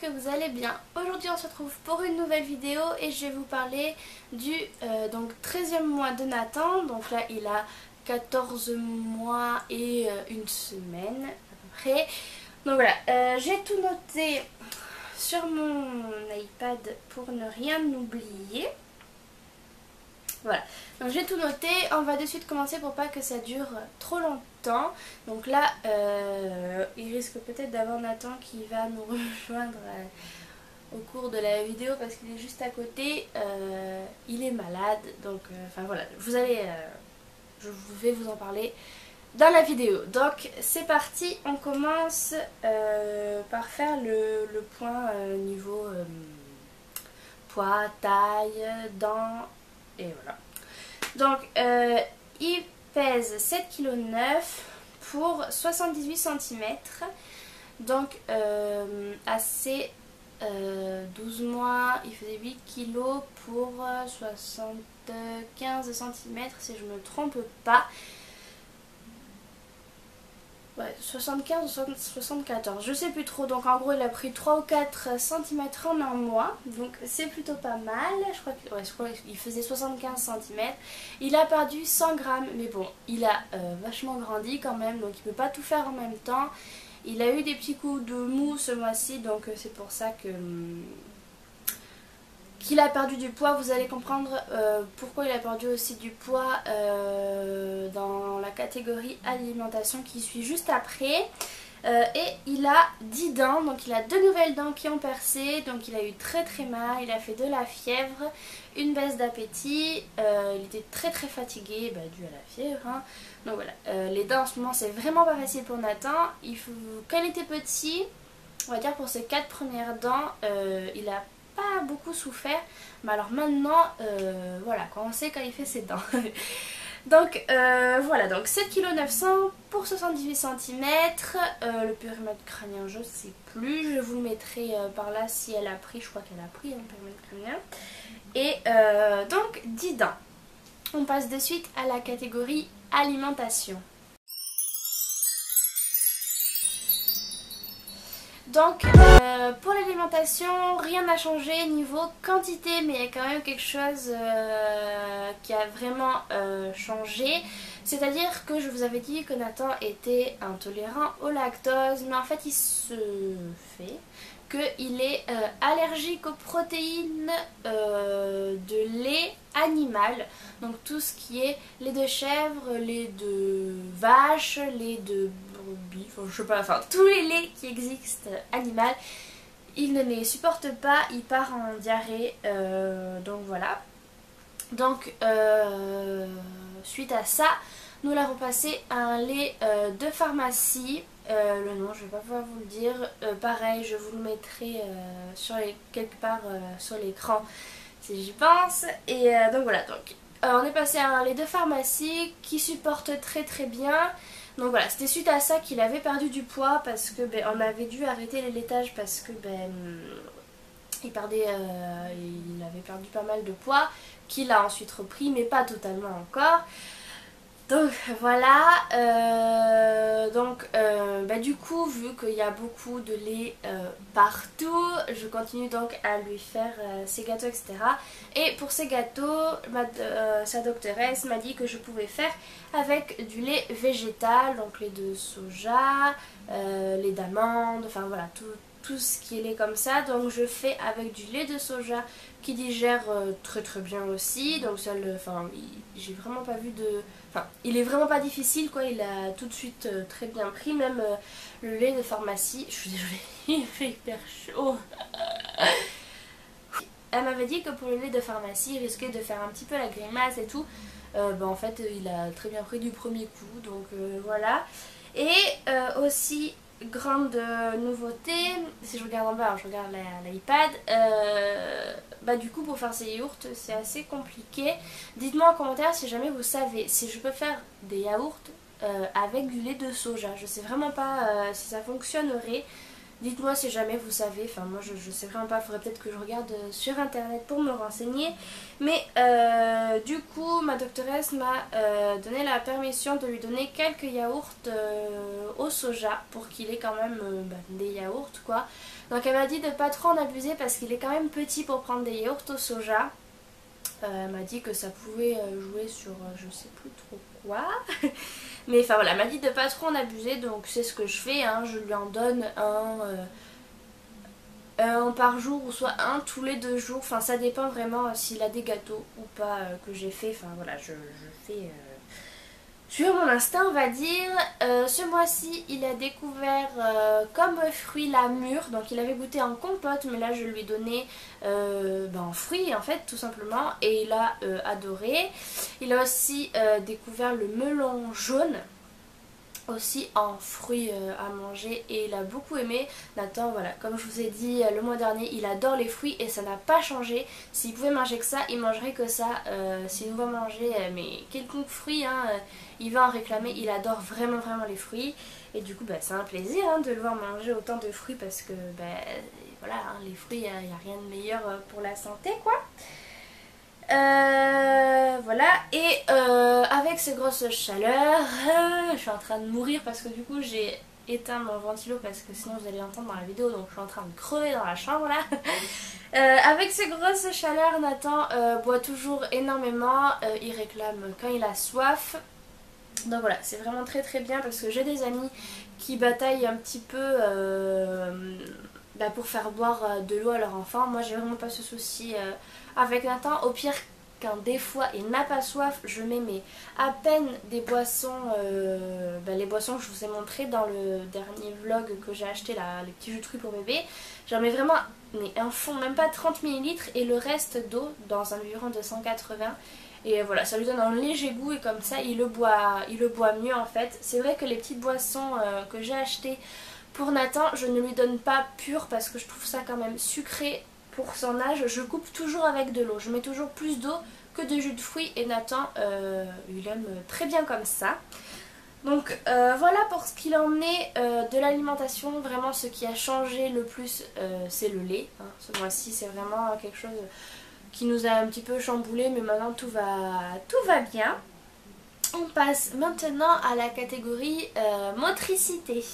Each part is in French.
que vous allez bien. Aujourd'hui on se retrouve pour une nouvelle vidéo et je vais vous parler du donc 13e mois de Nathan. Donc là il a 14 mois et une semaine à peu près. Donc voilà, j'ai tout noté sur mon iPad pour ne rien oublier. Voilà, donc j'ai tout noté, on va de suite commencer pour pas que ça dure trop longtemps. Donc là, il risque peut-être d'avoir Nathan qui va nous rejoindre au cours de la vidéo parce qu'il est juste à côté. Il est malade, donc enfin voilà, je vais vous en parler dans la vidéo. Donc c'est parti, on commence par faire le point niveau poids, taille, dents. Et voilà. Donc, il pèse 7,9 kg pour 78 cm. Donc, assez 12 mois, il faisait 8 kg pour 75 cm, si je ne me trompe pas. Ouais, 75 ou 74, je sais plus trop. Donc en gros il a pris 3 ou 4 cm en un mois. Donc c'est plutôt pas mal. Je crois qu'il faisait 75 cm. Il a perdu 100 grammes. Mais bon, il a vachement grandi quand même. Donc il peut pas tout faire en même temps. Il a eu des petits coups de mou ce mois-ci. Donc c'est pour ça que... qu'il a perdu du poids. Vous allez comprendre pourquoi il a perdu aussi du poids dans la catégorie alimentation qui suit juste après. Et il a 10 dents, donc il a 2 nouvelles dents qui ont percé, donc il a eu très mal, il a fait de la fièvre, une baisse d'appétit, il était très fatigué, dû à la fièvre, hein. Donc voilà, les dents en ce moment c'est vraiment pas facile pour Nathan. Quand il était petit, on va dire pour ses 4 premières dents, il a pas beaucoup souffert, mais alors maintenant voilà quoi, on sait quand il fait ses dents. Donc voilà, donc 7,9 kg pour 78 cm. Le périmètre crânien je sais plus, je vous le mettrai par là si elle a pris, je crois qu'elle a pris un périmètre crânien. Et donc 10 dents. On passe de suite à la catégorie alimentation. Donc pour l'alimentation, rien n'a changé niveau quantité, mais il y a quand même quelque chose qui a vraiment changé. C'est-à-dire que je vous avais dit que Nathan était intolérant au lactose, mais en fait il se fait qu'il est allergique aux protéines de lait animal. Donc tout ce qui est lait de chèvre, lait de vache, lait de brebis, enfin, je sais pas, enfin tous les laits qui existent animal, il ne les supporte pas, il part en diarrhée, donc voilà. Donc suite à ça, nous l'avons passé à un lait de pharmacie. Le nom je vais pas pouvoir vous le dire, pareil je vous le mettrai quelque part sur l'écran si j'y pense. Et donc voilà, donc on est passé à un lait de pharmacie qui supporte très bien. Donc voilà, c'était suite à ça qu'il avait perdu du poids parce que on avait dû arrêter les laitages parce que il avait perdu pas mal de poids, qu'il a ensuite repris mais pas totalement encore. Donc voilà, du coup vu qu'il y a beaucoup de lait partout, je continue donc à lui faire ses gâteaux, etc. Et pour ces gâteaux, sa doctoresse m'a dit que je pouvais faire avec du lait végétal, donc lait de soja, lait d'amande, enfin voilà, tout ce qui est lait comme ça. Donc je fais avec du lait de soja qui digère très bien aussi. Donc ça, j'ai vraiment pas vu de... Enfin, il est vraiment pas difficile quoi, il a tout de suite très bien pris. Même le lait de pharmacie, je suis désolée, il fait hyper chaud. Elle m'avait dit que pour le lait de pharmacie, il risquait de faire un petit peu la grimace et tout. En fait, il a très bien pris du premier coup, donc voilà. Et aussi... grande nouveauté, si je regarde en bas, je regarde l'iPad, du coup pour faire ces yaourts c'est assez compliqué. Dites-moi en commentaire si jamais vous savez si je peux faire des yaourts avec du lait de soja. Je sais vraiment pas si ça fonctionnerait, Dites-moi si jamais vous savez, enfin moi je sais vraiment pas, il faudrait peut-être que je regarde sur internet pour me renseigner. Mais du coup ma doctoresse m'a donné la permission de lui donner quelques yaourts au soja pour qu'il ait quand même des yaourts quoi. Donc elle m'a dit de pas trop en abuser parce qu'il est quand même petit pour prendre des yaourts au soja. Elle m'a dit que ça pouvait jouer sur je sais plus trop quoi. Mais enfin voilà, elle m'a dit de pas trop en abuser, donc c'est ce que je fais, hein. Je lui en donne un par jour ou soit un tous les 2 jours. Enfin ça dépend vraiment s'il a des gâteaux ou pas que j'ai fait. Enfin voilà, je fais sur mon instinct on va dire. Ce mois-ci il a découvert comme fruit la mûre. Donc il avait goûté en compote mais là je lui ai donné en fruit en fait tout simplement. Et il a adoré. Il a aussi découvert le melon jaune aussi en fruits à manger et il a beaucoup aimé. Nathan, voilà, comme je vous ai dit le mois dernier, il adore les fruits et ça n'a pas changé. S'il pouvait manger que ça, il mangerait que ça. S'il nous voit manger mais quelconque fruit, hein, il va en réclamer. Il adore vraiment vraiment les fruits et du coup c'est un plaisir hein, de le voir manger autant de fruits parce que voilà, hein, les fruits, il n'y a rien de meilleur pour la santé quoi. Voilà, et avec ces grosses chaleurs, je suis en train de mourir parce que du coup j'ai éteint mon ventilo parce que sinon vous allez l'entendre dans la vidéo, donc je suis en train de crever dans la chambre là. Avec ces grosses chaleurs, Nathan boit toujours énormément, il réclame quand il a soif. Donc voilà, c'est vraiment très très bien parce que j'ai des amis qui bataillent un petit peu pour faire boire de l'eau à leur enfant. Moi j'ai vraiment pas ce souci avec Nathan. Au pire, quand des fois il n'a pas soif, je mets à peine des boissons, les boissons que je vous ai montré dans le dernier vlog que j'ai acheté, là, les petits jus de fruits pour bébé. J'en mets vraiment un fond, même pas 30 ml et le reste d'eau dans un biberon de 180. Et voilà, ça lui donne un léger goût et comme ça il le boit mieux en fait. C'est vrai que les petites boissons que j'ai achetées pour Nathan, je ne lui donne pas pur parce que je trouve ça quand même sucré pour son âge. Je coupe toujours avec de l'eau, je mets toujours plus d'eau que de jus de fruits et Nathan il aime très bien comme ça. Donc voilà pour ce qu'il en est de l'alimentation. Vraiment ce qui a changé le plus c'est le lait, hein. Ce mois-ci c'est vraiment quelque chose qui nous a un petit peu chamboulé mais maintenant tout va bien. On passe maintenant à la catégorie motricité.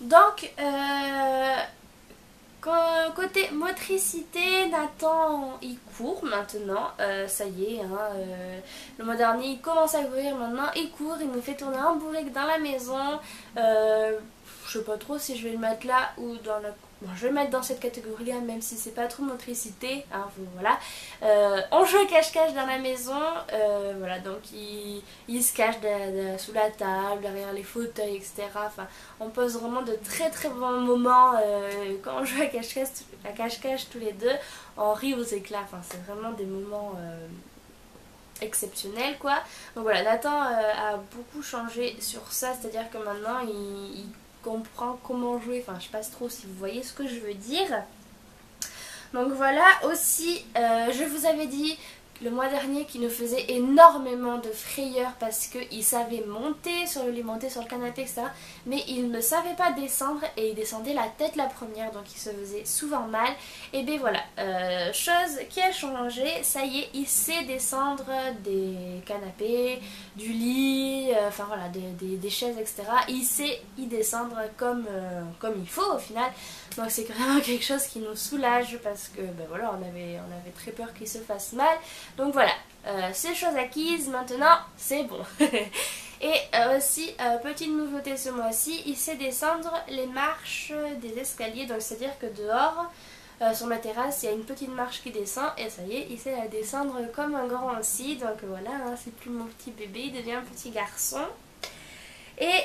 Donc côté motricité, Nathan il court maintenant, ça y est, hein, le mois dernier il commence à courir, maintenant il court, il nous fait tourner un bourrique dans la maison. Je sais pas trop si je vais le mettre là ou dans la... Bon, je vais le mettre dans cette catégorie là même si c'est pas trop motricité, hein, voilà. On joue au cache-cache dans la maison, voilà, donc il se cache sous la table, derrière les fauteuils, etc. Enfin, on passe vraiment de très très bons moments quand on joue à cache-cache tous les deux, on rit aux éclats, enfin c'est vraiment des moments exceptionnels quoi. Donc voilà, Nathan a beaucoup changé sur ça, c'est à dire que maintenant il comprend comment jouer, enfin je sais pas trop si vous voyez ce que je veux dire. Donc voilà, aussi je vous avais dit le mois dernier qu'il nous faisait énormément de frayeur parce qu'il savait monter sur le lit, monter sur le canapé, etc. Mais il ne savait pas descendre et il descendait la tête la première, donc il se faisait souvent mal. Et bien voilà, chose qui a changé, ça y est, il sait descendre des canapés, du lit, enfin voilà, des chaises, etc. Il sait y descendre comme il faut au final. Donc c'est vraiment quelque chose qui nous soulage parce que voilà, on avait très peur qu'il se fasse mal. Donc voilà, c'est chose acquise, maintenant c'est bon. Et aussi, petite nouveauté ce mois-ci, il sait descendre les marches des escaliers. Donc c'est à dire que dehors, sur ma terrasse, il y a une petite marche qui descend et ça y est, il sait la descendre comme un grand aussi. Donc voilà, hein, c'est plus mon petit bébé, il devient un petit garçon. Et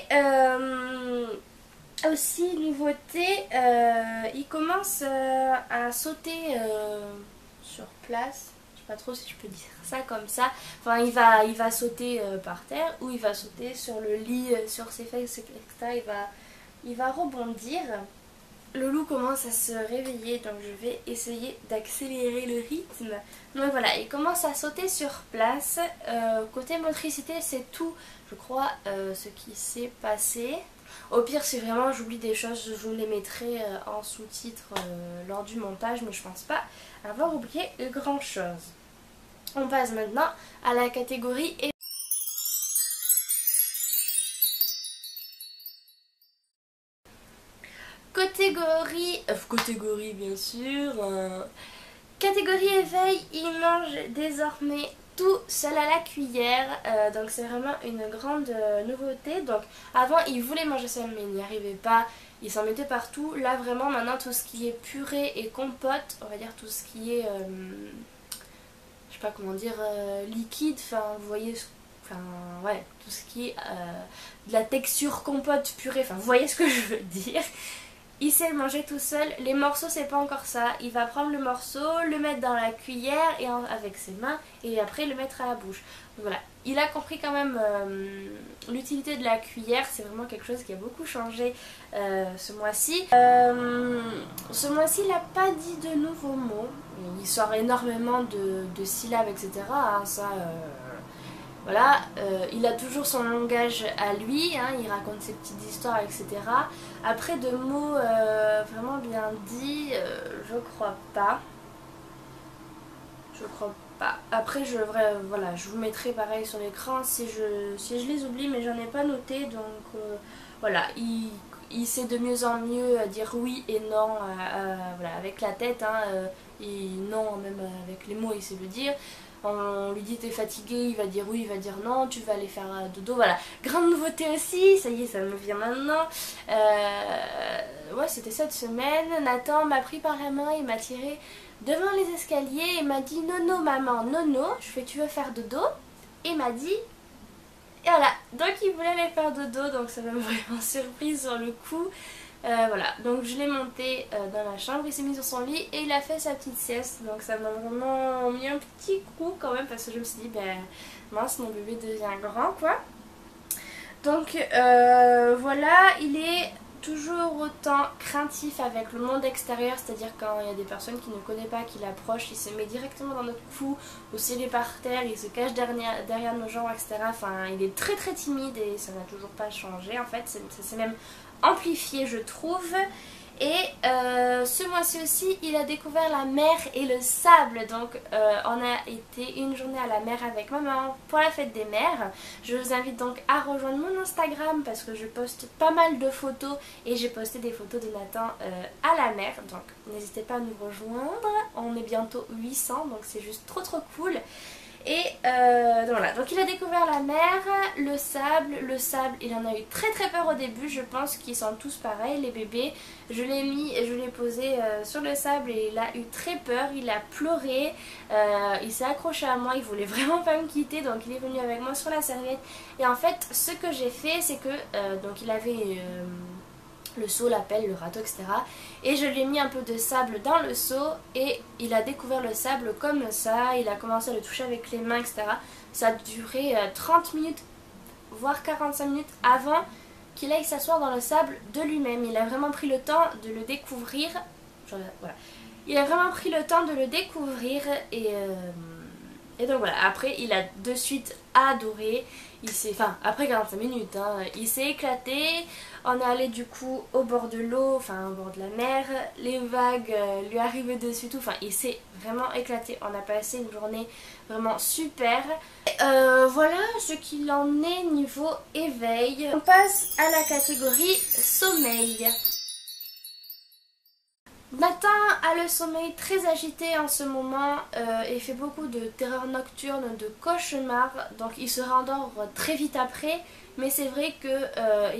aussi, nouveauté, il commence à sauter sur place. Je sais pas trop si je peux dire ça comme ça. Enfin, il va sauter par terre ou il va sauter sur le lit, sur ses fesses, etc. Il va rebondir. Loulou commence à se réveiller, donc je vais essayer d'accélérer le rythme. Donc voilà, il commence à sauter sur place. Côté motricité, c'est tout, je crois, ce qui s'est passé. Au pire, si vraiment j'oublie des choses, je vous les mettrai en sous-titres lors du montage, mais je pense pas avoir oublié grand chose. On passe maintenant à la catégorie catégorie bien sûr. Catégorie éveil, il mange désormais tout seul à la cuillère, donc c'est vraiment une grande nouveauté. Donc avant il voulait manger seul mais il n'y arrivait pas, il s'en mettait partout. Là vraiment maintenant tout ce qui est purée et compote, on va dire tout ce qui est je sais pas comment dire, liquide, enfin vous voyez, enfin ouais, tout ce qui est de la texture compote purée, enfin vous voyez ce que je veux dire. Il sait le manger tout seul. Les morceaux, c'est pas encore ça. Il va prendre le morceau, le mettre dans la cuillère et avec ses mains et après le mettre à la bouche. Donc voilà, il a compris quand même l'utilité de la cuillère. C'est vraiment quelque chose qui a beaucoup changé ce mois-ci. Ce mois-ci, il n'a pas dit de nouveaux mots. Il sort énormément de syllabes, etc. Hein, ça... Voilà, il a toujours son langage à lui, hein, il raconte ses petites histoires, etc. Après, de mots vraiment bien dits, je crois pas. Je crois pas. Après, voilà, je vous mettrai pareil sur l'écran si je les oublie, mais j'en ai pas noté. Donc voilà, il sait de mieux en mieux dire oui et non voilà, avec la tête. Hein, et non, même avec les mots, il sait le dire. On lui dit t'es fatigué, il va dire oui, il va dire non, tu vas aller faire dodo, voilà. Grande nouveauté aussi, ça y est, ça me vient maintenant. Ouais, c'était cette semaine, Nathan m'a pris par la main, il m'a tiré devant les escaliers et m'a dit nono maman, nono. Je fais tu veux faire dodo? Et il m'a dit, et voilà, donc il voulait aller faire dodo, donc ça m'a vraiment surprise sur le coup. Voilà, donc je l'ai monté dans la chambre, il s'est mis sur son lit et il a fait sa petite sieste. Donc ça m'a vraiment mis un petit coup quand même parce que je me suis dit, ben mince, mon bébé devient grand quoi. Donc voilà, il est toujours autant craintif avec le monde extérieur, c'est-à-dire quand il y a des personnes qu'il ne connaît pas, qui l'approchent, il se met directement dans notre cou, ou s'il est par terre, il se cache derrière nos jambes, etc. Enfin, il est très très timide et ça n'a toujours pas changé en fait, ça s'est même amplifié je trouve. Et ce mois-ci aussi il a découvert la mer et le sable. Donc on a été une journée à la mer avec maman pour la fête des mères. Je vous invite donc à rejoindre mon Instagram parce que je poste pas mal de photos et j'ai posté des photos de Nathan à la mer. Donc n'hésitez pas à nous rejoindre, on est bientôt 800 donc c'est juste trop trop cool. Et voilà, donc il a découvert la mer, le sable, il en a eu très très peur au début, je pense qu'ils sont tous pareils, les bébés. Je l'ai posé sur le sable et il a eu très peur, il a pleuré, il s'est accroché à moi, il voulait vraiment pas me quitter, donc il est venu avec moi sur la serviette. Et en fait, ce que j'ai fait, c'est que, donc il avait... le seau, la pelle, le râteau, etc. Et je lui ai mis un peu de sable dans le seau et il a découvert le sable comme ça. Il a commencé à le toucher avec les mains, etc. Ça a duré 30 minutes, voire 45 minutes avant qu'il aille s'asseoir dans le sable de lui-même. Il a vraiment pris le temps de le découvrir. Voilà. Il a vraiment pris le temps de le découvrir et donc voilà, après il a de suite adoré. Enfin après 45 minutes, hein, il s'est éclaté. On est allé du coup au bord de l'eau, enfin au bord de la mer. Les vagues lui arrivaient dessus, tout. Enfin il s'est vraiment éclaté. On a passé une journée vraiment super. Voilà ce qu'il en est niveau éveil. On passe à la catégorie sommeil. Nathan a le sommeil très agité en ce moment et fait beaucoup de terreurs nocturnes, de cauchemars, donc il se rendort très vite après. Mais c'est vrai que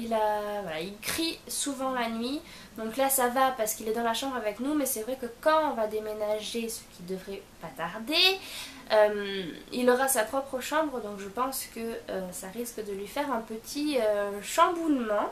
voilà, il crie souvent la nuit, donc là ça va parce qu'il est dans la chambre avec nous, mais c'est vrai que quand on va déménager, ce qui devrait pas tarder, il aura sa propre chambre, donc je pense que ça risque de lui faire un petit chamboulement.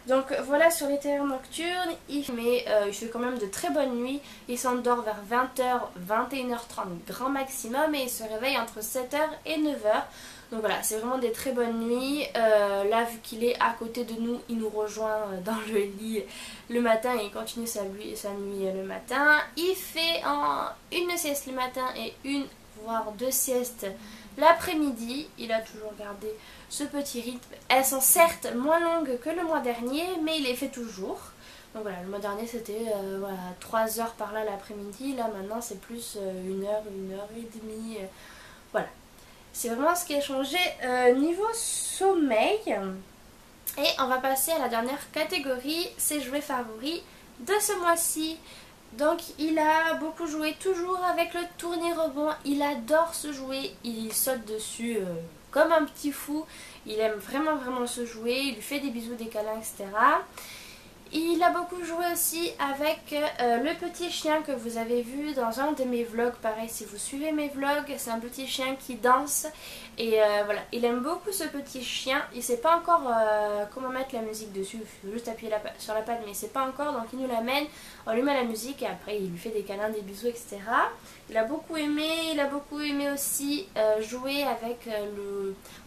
Donc voilà sur l'intérieur nocturne, il fait quand même de très bonnes nuits. Il s'endort vers 20h, 21h30 grand maximum et il se réveille entre 7h et 9h. Donc voilà, c'est vraiment des très bonnes nuits. Là, vu qu'il est à côté de nous, il nous rejoint dans le lit le matin et il continue sa nuit le matin. Il fait une sieste le matin et une voire deux siestes l'après-midi. Il a toujours gardé ce petit rythme. Elles sont certes moins longues que le mois dernier, mais il les fait toujours. Donc voilà, le mois dernier c'était voilà, 3 heures par là l'après-midi. Là maintenant c'est plus 1 heure, 1 heure et demie. Voilà. C'est vraiment ce qui a changé niveau sommeil. Et on va passer à la dernière catégorie, ses jouets favoris de ce mois-ci. Donc il a beaucoup joué toujours avec le tourner-rebond. Il adore ce jouet, il saute dessus comme un petit fou. Il aime vraiment ce jouet, il lui fait des bisous, des câlins, etc. Il a beaucoup joué aussi avec le petit chien que vous avez vu dans un de mes vlogs. Pareil, si vous suivez mes vlogs, c'est un petit chien qui danse. Et voilà, il aime beaucoup ce petit chien. Il ne sait pas encore comment mettre la musique dessus. Il faut juste appuyer sur la patte, mais il ne sait pas encore. Donc il nous l'amène, on lui met la musique et après il lui fait des câlins, des bisous, etc. Il a beaucoup aimé aussi jouer avec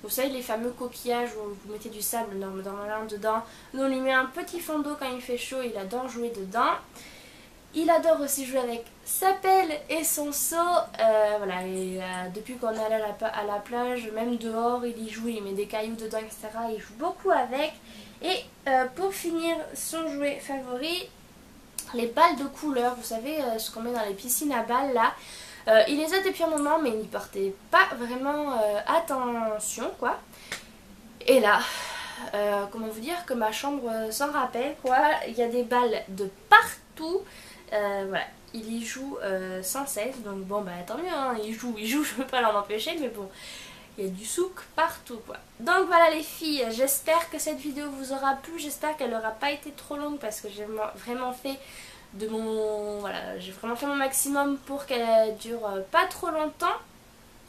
vous savez, les fameux coquillages où vous mettez du sable normalement dedans. Nous on lui met un petit fond d'eau quand il fait chaud, il adore jouer dedans. Il adore aussi jouer avec sa pelle et son seau. Voilà, et, depuis qu'on est allé à la plage, même dehors, il y joue, il met des cailloux dedans, etc. Il joue beaucoup avec. Et pour finir, son jouet favori, les balles de couleur, vous savez, ce qu'on met dans les piscines à balles là. Il les a depuis un moment, mais il n'y portait pas vraiment attention, quoi. Et là, comment vous dire que ma chambre s'en rappelle, quoi. Il y a des balles de partout. Voilà, il y joue sans cesse, donc bon bah tant mieux, hein, il joue, je peux pas l'en empêcher, mais bon, il y a du souk partout, quoi. Donc voilà les filles, j'espère que cette vidéo vous aura plu, j'espère qu'elle n'aura pas été trop longue parce que j'ai vraiment fait voilà, j'ai vraiment fait mon maximum pour qu'elle dure pas trop longtemps.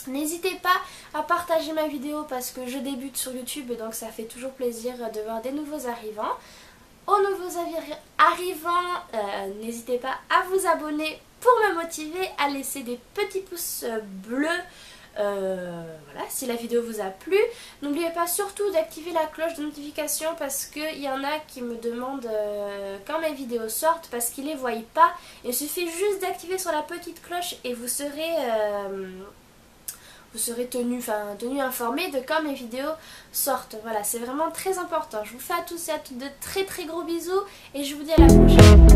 N'hésitez pas à partager ma vidéo parce que je débute sur YouTube, donc ça fait toujours plaisir de voir des nouveaux arrivants. Aux nouveaux arrivants, n'hésitez pas à vous abonner pour me motiver, à laisser des petits pouces bleus. Voilà, si la vidéo vous a plu. N'oubliez pas surtout d'activer la cloche de notification parce qu'il y en a qui me demandent quand mes vidéos sortent parce qu'ils ne les voient pas. Il suffit juste d'activer sur la petite cloche et vous serez tenu informé de quand mes vidéos sortent. Voilà, c'est vraiment très important. Je vous fais à tous et à toutes de très gros bisous et je vous dis à la prochaine.